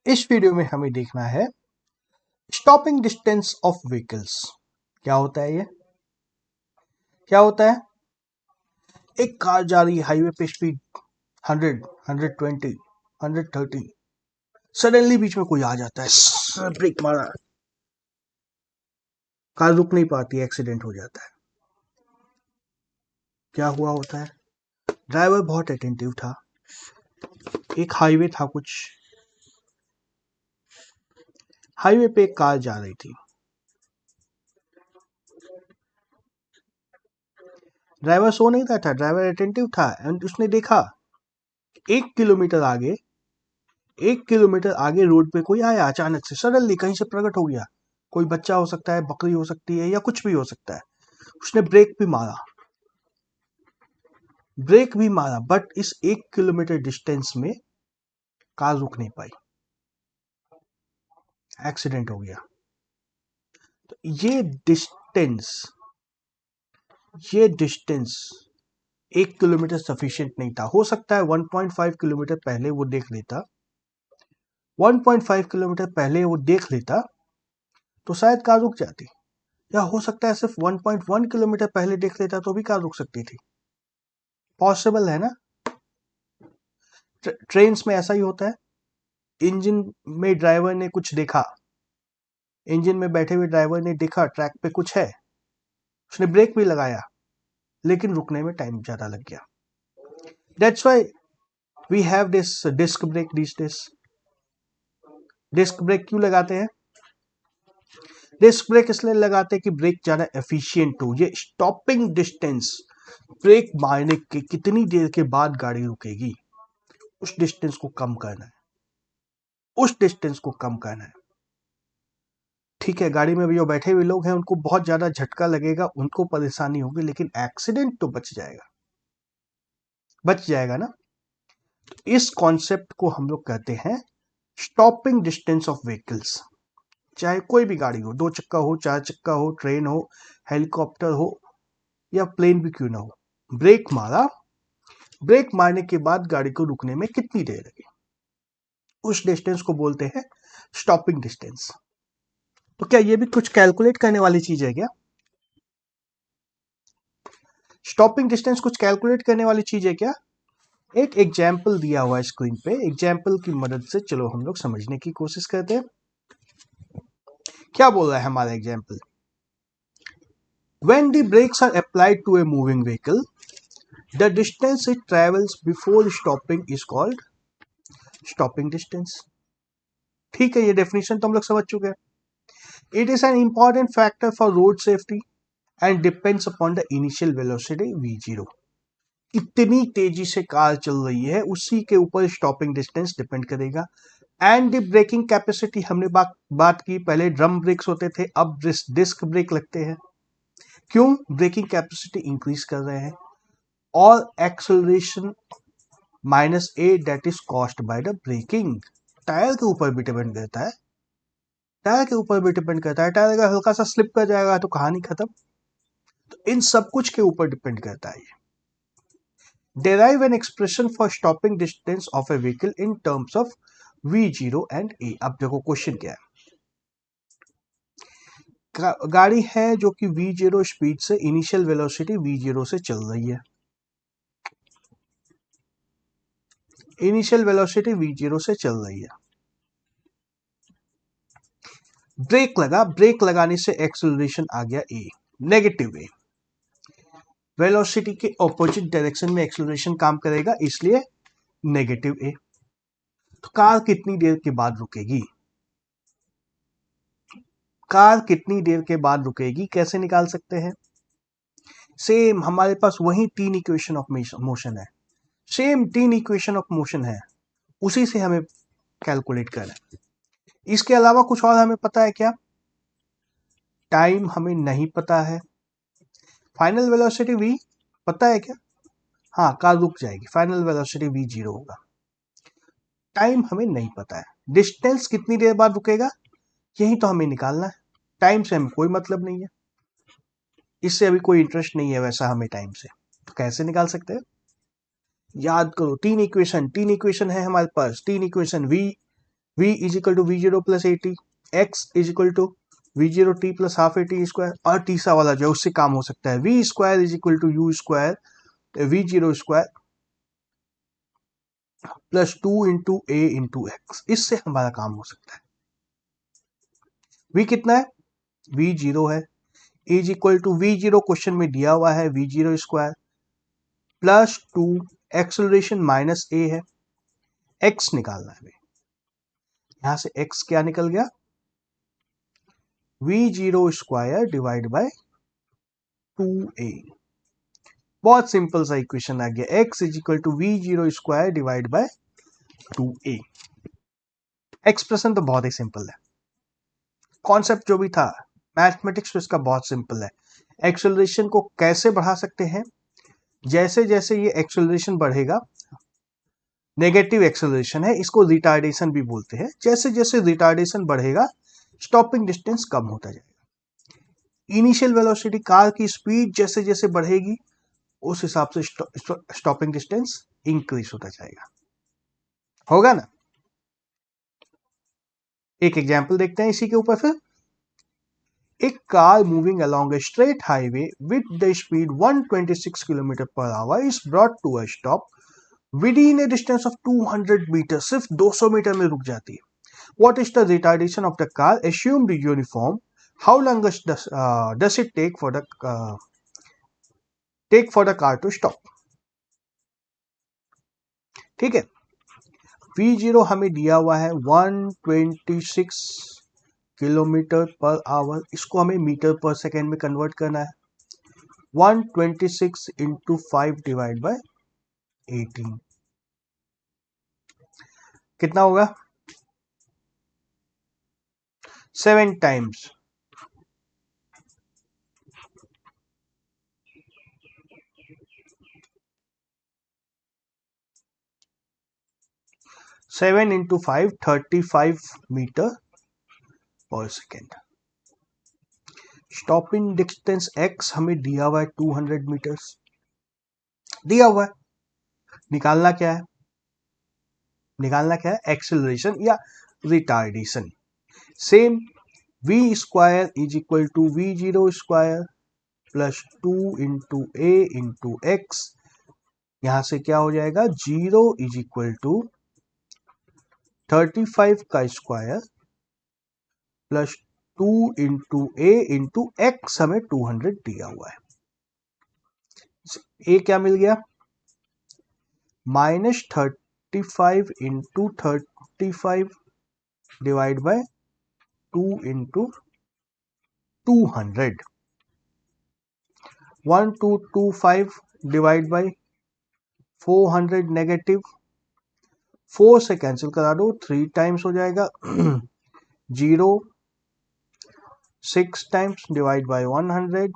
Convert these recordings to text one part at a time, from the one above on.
इस वीडियो में हमें देखना है स्टॉपिंग डिस्टेंस ऑफ व्हीकल्स। क्या होता है ये? क्या होता है? एक कार जा रही है हाईवे पे, स्पीड 100, 120, 130। सडनली बीच में कोई आ जाता है, ब्रेक मारा, कार रुक नहीं पाती, एक्सीडेंट हो जाता है। क्या हुआ होता है? ड्राइवर बहुत अटेंटिव था, एक हाईवे था, कुछ हाईवे पे एक कार जा रही थी। ड्राइवर सो नहीं रहा था, ड्राइवर अटेंटिव था एंड उसने देखा 1 किलोमीटर आगे, 1 किलोमीटर आगे रोड पे कोई आया, अचानक से सडनली कहीं से प्रकट हो गया। कोई बच्चा हो सकता है, बकरी हो सकती है, या कुछ भी हो सकता है। उसने ब्रेक भी मारा, बट इस 1 किलोमीटर डिस्टेंस में कार रुक नहीं पाई, एक्सीडेंट हो गया। तो ये डिस्टेंस 1 किलोमीटर सफिशिएंट नहीं था। हो सकता है 1.5 किलोमीटर पहले वो देख लेता, 1.5 किलोमीटर पहले वो देख लेता तो शायद कार रुक जाती, या हो सकता है सिर्फ 1.1 किलोमीटर पहले देख लेता तो भी कार रुक सकती थी। पॉसिबल है ना? ट्रेन्स में ऐसा ही होता है। इंजन में ड्राइवर ने कुछ देखा, इंजन में बैठे हुए ड्राइवर ने देखा ट्रैक पे कुछ है, उसने ब्रेक भी लगाया, लेकिन रुकने में टाइम ज्यादा लग गया। That's why we have this disc brake these days. Disc brake क्यों लगाते हैं? डिस्क ब्रेक इसलिए लगाते हैं कि ब्रेक ज्यादा एफिशिएंट हो। ये स्टॉपिंग डिस्टेंस, ब्रेक मारने के कितनी देर के बाद गाड़ी रुकेगी, उस डिस्टेंस को कम करना है, उस डिस्टेंस को कम करना है। ठीक है, गाड़ी में भी जो बैठे हुए लोग हैं उनको बहुत ज्यादा झटका लगेगा, उनको परेशानी होगी, लेकिन एक्सीडेंट तो बच जाएगा ना। इस कॉन्सेप्ट को हम लोग कहते हैं स्टॉपिंग डिस्टेंस ऑफ व्हीकल्स। चाहे कोई भी गाड़ी हो, 2 चक्का हो, 4 चक्का हो, ट्रेन हो, हेलीकॉप्टर हो, या प्लेन भी क्यों ना हो, ब्रेक मारा, ब्रेक मारने के बाद गाड़ी को रुकने में कितनी देर लगी, उस डिस्टेंस को बोलते हैं स्टॉपिंग डिस्टेंस। तो क्या ये भी कुछ कैलकुलेट करने वाली चीज है क्या? स्टॉपिंग डिस्टेंस कुछ कैलकुलेट करने वाली चीज है क्या? एक एग्जाम्पल दिया हुआ है स्क्रीन पे, एग्जाम्पल की मदद से चलो हम लोग समझने की कोशिश करते हैं। क्या बोल रहा है हमारा example? When the brakes are applied to a moving vehicle, the distance it travels before stopping is called stopping distance. ठीक है, ये डेफिनेशन तो हम लोग समझ चुके हैं। It is an important factor for road safety and depends upon the initial velocity v0. कितनी तेजी से कार चल रही है उसी के ऊपर स्टॉपिंग डिस्टेंस डिपेंड करेगा। एंड द ब्रेकिंग कैपेसिटी, हमने बात की, पहले ड्रम ब्रेक्स होते थे, अब डिस्क ब्रेक लगते हैं। क्यों? ब्रेकिंग कैपेसिटी इंक्रीज कर रहे हैं, और acceleration minus A that is caused by the braking. Tyre के ऊपर भी डिपेंड करता है, टायर अगर हल्का सा स्लिप कर जाएगा तो कहानी खत्म। तो इन सब कुछ के ऊपर डिपेंड करता है। Derive an expression for stopping distance of a vehicle in terms of v0 and a। अब देखो क्वेश्चन क्या है। गाड़ी है जो कि v0 स्पीड से, इनिशियल वेलोसिटी v0 से चल रही है, इनिशियल वेलोसिटी v0 से चल रही है। ब्रेक लगा, ब्रेक लगाने से एक्सेलरेशन आ गया ए, नेगेटिव ए। वेलोसिटी के ऑपोजिट डायरेक्शन में एक्सेलरेशन काम करेगा, इसलिए नेगेटिव ए। तो कार कितनी देर के बाद रुकेगी? कार कितनी देर के बाद रुकेगी कैसे निकाल सकते हैं? सेम हमारे पास वही 3 इक्वेशन ऑफ मोशन है, सेम 3 इक्वेशन ऑफ मोशन है, उसी से हमें कैलकुलेट करना है। इसके अलावा कुछ और हमें पता है क्या? टाइम हमें नहीं पता है। फाइनल वेलोसिटी v पता है क्या? हाँ, कार रुक जाएगी, फाइनल वेलोसिटी v0 होगा। टाइम हमें नहीं पता है। डिस्टेंस कितनी देर बाद रुकेगा, यही तो हमें निकालना है। टाइम से हमें कोई मतलब नहीं है, इससे अभी कोई इंटरेस्ट नहीं है वैसा हमें टाइम से। तो कैसे निकाल सकते हैं? याद करो, तीन इक्वेशन है हमारे पास, 3 equation, v v is equal to we zero plus A T, X is equal to we zero T plus half A T square, और तीसरा वाला जो है उससे काम हो सकता है, V square is equal to U square V zero square plus two into A into X, इससे हमारा काम हो सकता है। v कितना है, v जीरो है, is equal to we zero question में दिया हुआ है v zero square plus two, acceleration minus a है, x निकालना है। यहां से x क्या निकल गया, v zero square divide by two a. बहुत सिंपल सा इक्वेशन आ गया, x is equal to we zero square divide by two a. Expression तो बहुत ही सिंपल है, कॉन्सेप्ट जो भी था मैथमेटिक्स तो इसका बहुत सिंपल है। एक्सेलरेशन को कैसे बढ़ा सकते हैं, जैसे जैसे ये एक्सेलरेशन बढ़ेगा, नेगेटिव एक्सेलरेशन है, इसको रिटार्डेशन भी बोलते हैं, जैसे जैसे रिटार्डेशन बढ़ेगा स्टॉपिंग डिस्टेंस कम होता जाएगा। इनिशियल वेलोसिटी, कार की स्पीड जैसे जैसे बढ़ेगी उस हिसाब से स्टॉपिंग डिस्टेंस इंक्रीज होता जाएगा, होगा ना। एक एग्जांपल देखते हैं इसी के ऊपर फिर। A car moving along a straight highway with the speed 126 km per hour is brought to a stop within a distance of 200 meters, सिर्फ 200 मीटर में रुक जाती है। What is the retardation of the car assumed uniform? How long does it take for the car to stop? ठीक है, V0 हमें दिया हुआ है 126 किलोमीटर पर आवर, इसको हमें मीटर पर सेकेंड में कन्वर्ट करना है। 126 इंटू 5 डिवाइड बाय 18 कितना होगा, 7 टाइम्स। सेवन इंटू 5 35 मीटर पर सेकेंड। स्टॉपिंग डिस्टेंस x हमें दिया हुआ है 200 मीटर्स दिया हुआ है। निकालना क्या है, एक्सेलरेशन या retardation. Same v square is equal to we zero square plus 2 into A into X, यहां से क्या हो जाएगा, 0 इज इक्वल टू 35 का square plus 2 into A into x, हमें 200 दिया हुआ है। ए क्या मिल गया, -35 into 35 divide by 2 into 200, 1225 divide by 400 negative, 4 से कैंसिल करा दो, 3 टाइम्स हो जाएगा 0, 6 टाइम्स डिवाइड बाय 100,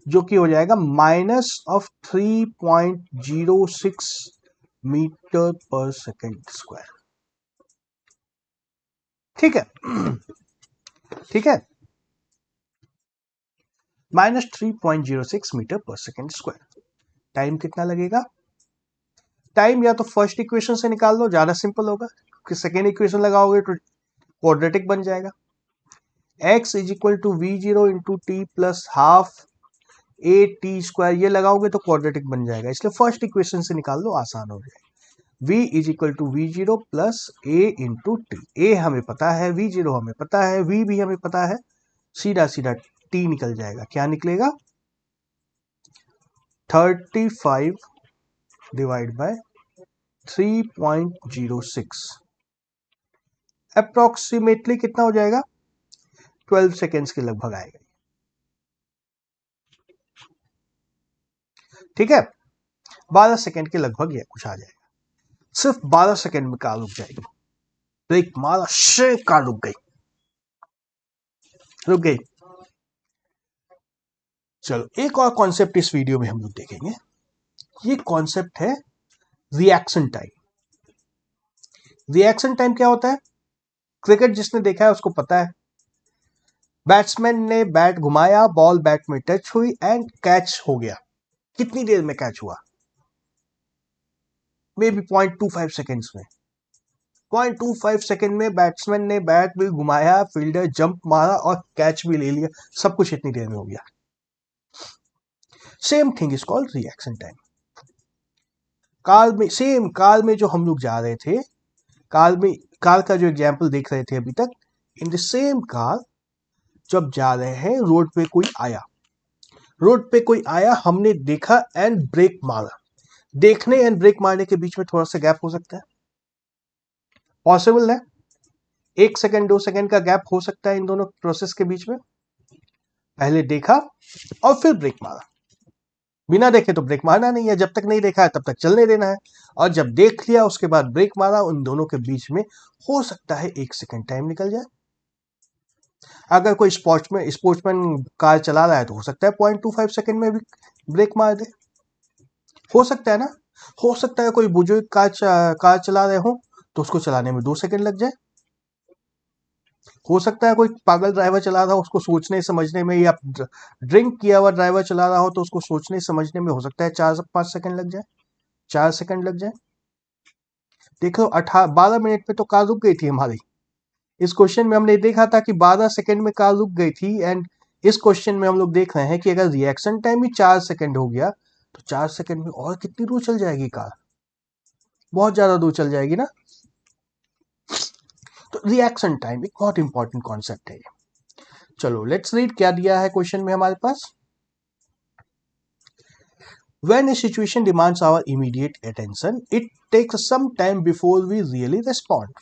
जो कि हो जाएगा -3.06 मीटर पर सेकेंड स्क्वायर। ठीक है, ठीक है, -3.06 मीटर पर सेकेंड स्क्वायर। टाइम कितना लगेगा, टाइम या तो फर्स्ट इक्वेशन से निकाल लो, ज्यादा सिंपल होगा, कि सेकेंड इक्वेशन लगाओगे तो क्वाड्रेटिक बन जाएगा। x is equal to we zero into T plus half A T square, ये लगाओगे तो क्वाड्रेटिक बन जाएगा, इसलिए फर्स्ट इक्वेशन से निकाल लो, आसान हो जाएगा। v is equal to we zero plus a into t, a हमें पता है, वी जीरो हमें पता है, v भी हमें पता है, सीधा सीधा t निकल जाएगा, क्या निकलेगा 35 डिवाइड बाय 3.06, अप्रोक्सीमेटली कितना हो जाएगा 12 सेकेंड्स के लगभग आएगा। ठीक है, 12 सेकेंड के लगभग ये कुछ आ जाएगा, सिर्फ 12 सेकेंड में कार रुक जाएगी, ब्रेक मारा शे कार रुक गई। चलो एक और कॉन्सेप्ट इस वीडियो में हम लोग देखेंगे, ये कॉन्सेप्ट है रिएक्शन टाइम। रिएक्शन टाइम क्या होता है, क्रिकेट जिसने देखा है उसको पता है, बैट्समैन ने बैट घुमाया, बॉल बैट में टच हुई एंड कैच हो गया, कितनी देर में कैच हुआ, मे बी 0.25 सेकेंड्स में, 0.25 सेकेंड में बैट्समैन ने बैट भी घुमाया, फील्डर जंप मारा और कैच भी ले लिया, सब कुछ इतनी देर में हो गया। Same thing is called reaction time. Car में जो हम लोग जा रहे थे, कार का जो एग्जाम्पल देख रहे थे अभी तक, इन द सेम कार जब जा रहे हैं, रोड पे कोई आया, हमने देखा एंड ब्रेक मारा। देखने एंड ब्रेक मारने के बीच में थोड़ा सा गैप हो सकता है, पॉसिबल है, 1 सेकंड 2 सेकंड का गैप हो सकता है इन दोनों प्रोसेस के बीच में। पहले देखा और फिर ब्रेक मारा। बिना देखे तो ब्रेक मारना नहीं है, जब तक नहीं देखा है तब तक चलने देना है, और जब देख लिया उसके बाद ब्रेक मारा, उन दोनों के बीच में हो सकता है 1 सेकंड टाइम निकल जाए। अगर कोई स्पोर्ट्समैन कार चला रहा है तो हो सकता है 0.25 सेकंड में भी ब्रेक मार दे, हो सकता है ना। हो सकता है कोई बुजुर्ग कार चला रहे हो तो उसको चलाने में 2 सेकंड लग जाए। हो सकता है कोई पागल ड्राइवर चला रहा हो, उसको सोचने समझने में, या ड्रिंक किया हुआ ड्राइवर चला रहा हो तो उसको सोचने समझने में हो सकता है 4 से 5 सेकंड लग जाए, 4 सेकंड लग जाए। देखो 12 मिनट में तो कार रुक गई थी हमारी। इस क्वेश्चन में हमने देखा था कि 12 सेकंड में कार रुक गई थी, एंड इस क्वेश्चन में हम लोग देख रहे हैं कि अगर रिएक्शन टाइम ही 4 सेकंड हो गया तो 4 सेकंड में और कितनी दूर चल जाएगी कार, बहुत ज्यादा दूर चल जाएगी ना। तो रिएक्शन टाइम एक बहुत इंपॉर्टेंट कॉन्सेप्ट है। चलो लेट्स रीड, क्या दिया है क्वेश्चन में हमारे पास। When a situation demands our immediate attention, it takes some time before we really respond.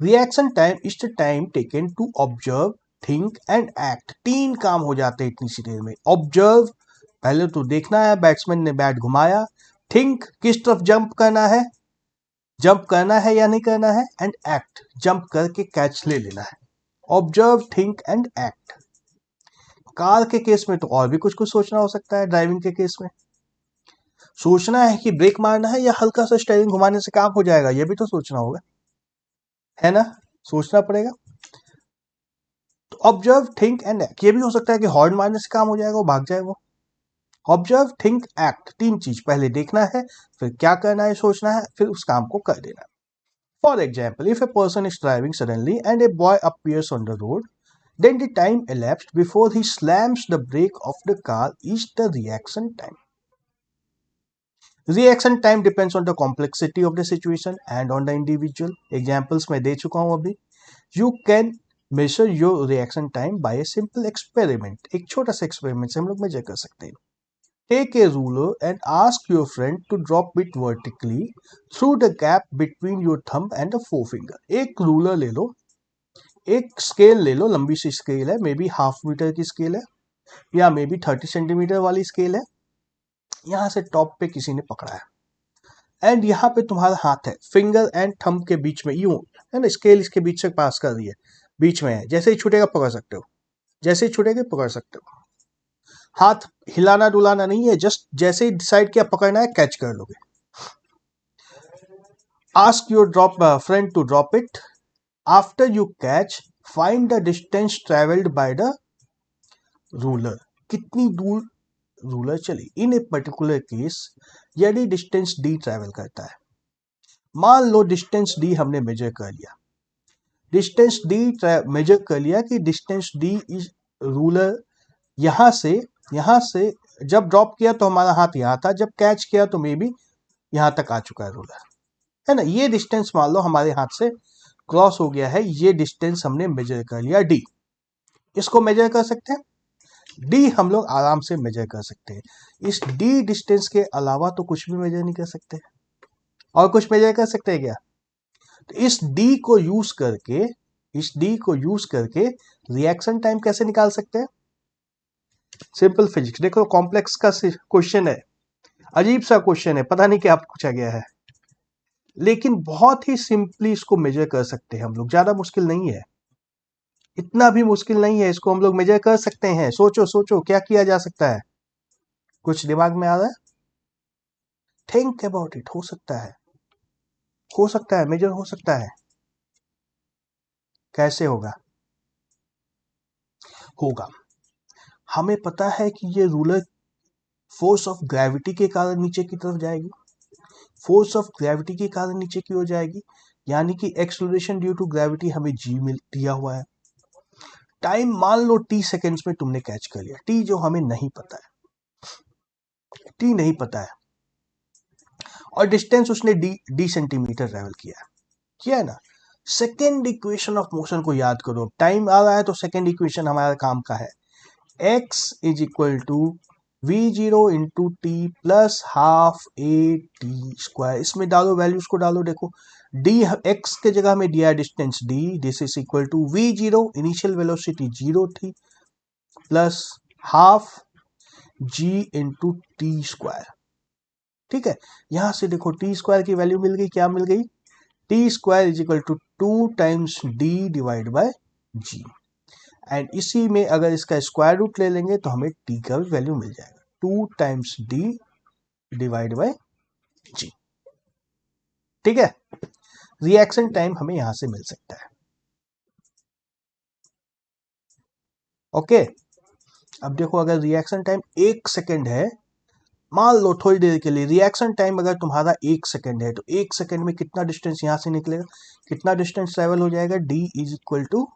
Reaction time is the time taken to observe, think and act. 3 काम हो जाते हैं इतनी सी देर में। ऑब्जर्व, पहले तो देखना है, बैट्समैन ने बैट घुमाया। थिंक, किस तरफ जंप करना है या नहीं करना है। एंड एक्ट, जंप करके कैच ले लेना है। Observe, think and act. Car के केस में तो और भी कुछ सोचना हो सकता है। ड्राइविंग के केस में सोचना है कि ब्रेक मारना है या हल्का सा स्टीयरिंग घुमाने से काम हो जाएगा, ये भी तो सोचना होगा, है ना, सोचना पड़ेगा। तो ऑब्जर्व, थिंक एंड एक्ट। ये भी हो सकता है कि हॉर्न मारने से काम हो जाएगा, वो भाग जाए वो। ऑब्जर्व, थिंक, एक्ट, 3 चीज, पहले देखना है, फिर क्या करना है सोचना है, फिर उस काम को कर देना है। For example, if a person is driving suddenly and a boy appears on the road, then the time elapsed before he slams the brake of the car is the reaction time. Reaction time depends on the complexity of the situation and on the individual. Examples मैं दे चुका हूं अभी। You can measure your reaction time by a simple experiment. एक छोटा सा experiment से हम लोग measure कर सकते हैं। Take a ruler and ask your friend to drop it vertically through the gap between your thumb and the forefinger. एक ruler ले लो, एक स्केल ले लो, लंबी सी स्केल है, मे बी ½ मीटर की स्केल है या मे बी 30 सेंटीमीटर वाली स्केल है। यहां से टॉप पे किसी ने पकड़ा है एंड यहाँ पे तुम्हारा हाथ है, फिंगर एंड थंब के बीच में, यूं है ना, स्केल इसके बीच से पास कर रही है, बीच में है, जैसे ही छूटेगा पकड़ सकते हो, जैसे ही छूटेगा पकड़ सकते हो। हाथ हिलाना डुलाना नहीं है, जस्ट जैसे ही डिसाइड किया पकड़ना है, कैच कर लोगे। Ask your friend to drop it. After you catch, find the distance travelled by the ruler. कितनी दूर रूलर चली इन ए पर्टिकुलर केस, यदि डिस्टेंस डी ट्रेवल करता है। मान लो डिस्टेंस डी हमने मेजर कर लिया, डिस्टेंस डी मेजर कर लिया कि डिस्टेंस डी इज रूलर, यहां से जब ड्रॉप किया तो हमारा हाथ यहां था, जब कैच किया तो मे बी यहां तक आ चुका है रूलर, है ना। ये डिस्टेंस मान लो हमारे हाथ से क्रॉस हो गया है, ये डिस्टेंस हमने मेजर कर लिया डी। इसको मेजर कर सकते हैं, डी हम लोग आराम से मेजर कर सकते हैं। इस डी डिस्टेंस के अलावा तो कुछ भी मेजर नहीं कर सकते। और कुछ मेजर कर सकते हैं क्या? तो इस डी को यूज करके रिएक्शन टाइम कैसे निकाल सकते हैं? Simple physics. देखो कॉम्प्लेक्स का क्वेश्चन है, अजीब सा क्वेश्चन है, पता नहीं क्या पूछा गया है, लेकिन बहुत ही सिंपली इसको मेजर कर सकते हैं हम लोग, ज्यादा मुश्किल नहीं है, इतना भी मुश्किल नहीं है, इसको हम लोग मेजर कर सकते हैं। सोचो क्या किया जा सकता है, कुछ दिमाग में आ रहा है? Think about it. हो सकता है मेजर हो सकता है। कैसे होगा? हमें पता है कि ये रूलर फोर्स ऑफ ग्रेविटी के कारण नीचे की तरफ जाएगी, फोर्स ऑफ ग्रेविटी के कारण नीचे की ओर जाएगी। यानी कि एक्सेलरेशन ड्यू टू ग्रेविटी हमें जी मिल दिया हुआ है। टाइम मान लो टी सेकेंड्स में तुमने कैच कर लिया, टी जो हमें नहीं पता है, टी नहीं पता है, और डिस्टेंस उसने डी सेंटीमीटर ट्रेवल किया है ना। सेकेंड इक्वेशन ऑफ मोशन को याद करो, टाइम आ रहा है तो सेकेंड इक्वेशन हमारा काम का है, x is equal to v0 into T plus half A T square. इसमें डालो, वैल्यूज को डालो, देखो d x के जगह में दिया distance d, this is equal to v0 initial velocity 0 थी plus half g into T square. ठीक है, यहां से देखो टी स्क्वायर की वैल्यू मिल गई, क्या मिल गई, T square is equal to 2 times D divide by G. And इसी में अगर इसका स्क्वायर रूट ले लेंगे तो हमें टी का भी वैल्यू मिल जाएगा, 2 टाइम्स डी डिवाइड बाय जी। ठीक है, रिएक्शन टाइम हमें यहां से मिल सकता है। ओके, अब देखो अगर रिएक्शन टाइम 1 सेकेंड है, मान लो थोड़ी देर के लिए रिएक्शन टाइम अगर तुम्हारा 1 सेकेंड है, तो 1 सेकेंड में कितना डिस्टेंस यहां से निकलेगा, कितना डिस्टेंस ट्रेवल हो जाएगा, d is equal to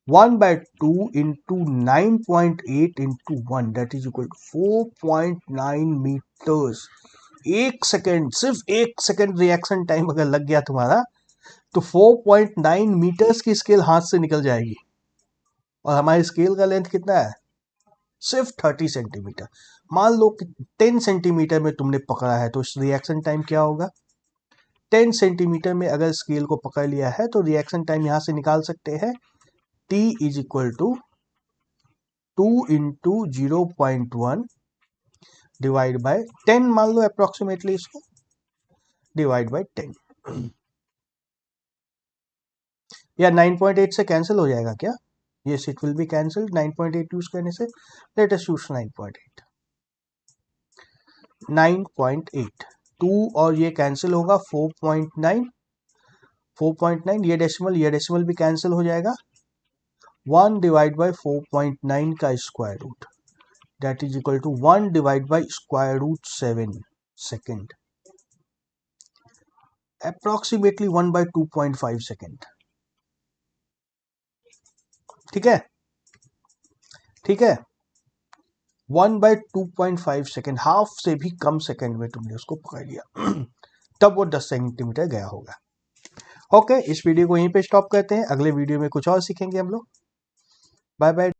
1/2 into 9.8 into 1 that is equal to 4.9 metres. 1 second, सिर्फ 1 सेकेंड रिएक्शन टाइम अगर लग गया तुम्हारा तो 4.9 मीटर्स की स्केल हाथ से निकल जाएगी। और हमारी स्केल का लेंथ कितना है, सिर्फ 30 सेंटीमीटर। मान लो कि 10 सेंटीमीटर में तुमने पकड़ा है तो रिएक्शन टाइम क्या होगा, 10 सेंटीमीटर में अगर स्केल को पकड़ लिया है तो रिएक्शन टाइम यहां से निकाल सकते हैं, t is equal to 2 into 0.1 divide by 10, मान लो अप्रोक्सीमेटली इसको, डिवाइड बाय 10, या 9.8 से कैंसिल हो जाएगा क्या, yes it will be cancelled 9.8 use करने से। लेट अस यूज 9.8, 9.8, 2 और ये कैंसिल होगा, 4.9, 4.9, ये डेसिमल भी कैंसिल हो जाएगा, 1 डिवाइड बाय 4.9 का square root that is equal to 1 divide by square root 7 second, approximately 1/2.5 second. ठीक है, ठीक है, 1/2.5 सेकेंड, हाफ से भी कम सेकेंड में तुमने उसको पकड़ लिया तब वो 10 सेंटीमीटर गया होगा। ओके, इस वीडियो को यहीं पे स्टॉप करते हैं, अगले वीडियो में कुछ और सीखेंगे हम लोग। Bye bye.